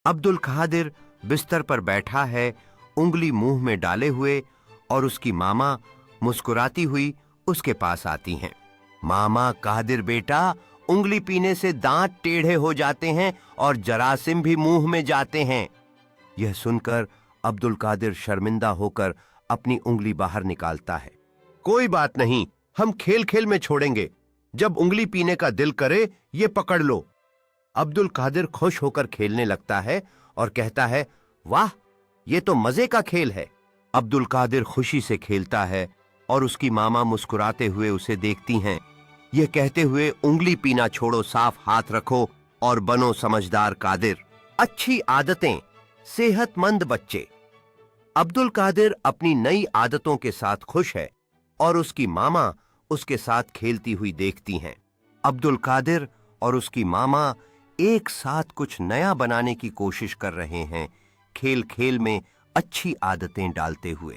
अब्दुल कादिर बिस्तर पर बैठा है, उंगली मुंह में डाले हुए, और उसकी मामा मुस्कुराती हुई उसके पास आती हैं। मामा, कादिर बेटा, उंगली पीने से दांत टेढ़े हो जाते हैं और जरासिम भी मुंह में जाते हैं। यह सुनकर अब्दुल कादिर शर्मिंदा होकर अपनी उंगली बाहर निकालता है। कोई बात नहीं, हम खेल खेल में छोड़ेंगे। जब उंगली पीने का दिल करे, ये पकड़ लो। अब्दुल कादिर खुश होकर खेलने लगता है और कहता है, वाह, ये तो मजे का खेल है। अब्दुल कादिर खुशी से खेलता है और उसकी मामा मुस्कुराते हुए उसे देखती हैं। यह कहते हुए, उंगली पीना छोड़ो, साफ हाथ रखो और बनो समझदार कादिर। अच्छी आदतें, सेहतमंद बच्चे। अब्दुल कादिर अपनी नई आदतों के साथ खुश है और उसकी मामा उसके साथ खेलती हुई देखती हैं। अब्दुल कादिर और उसकी मामा एक साथ कुछ नया बनाने की कोशिश कर रहे हैं, खेल खेल में अच्छी आदतें डालते हुए।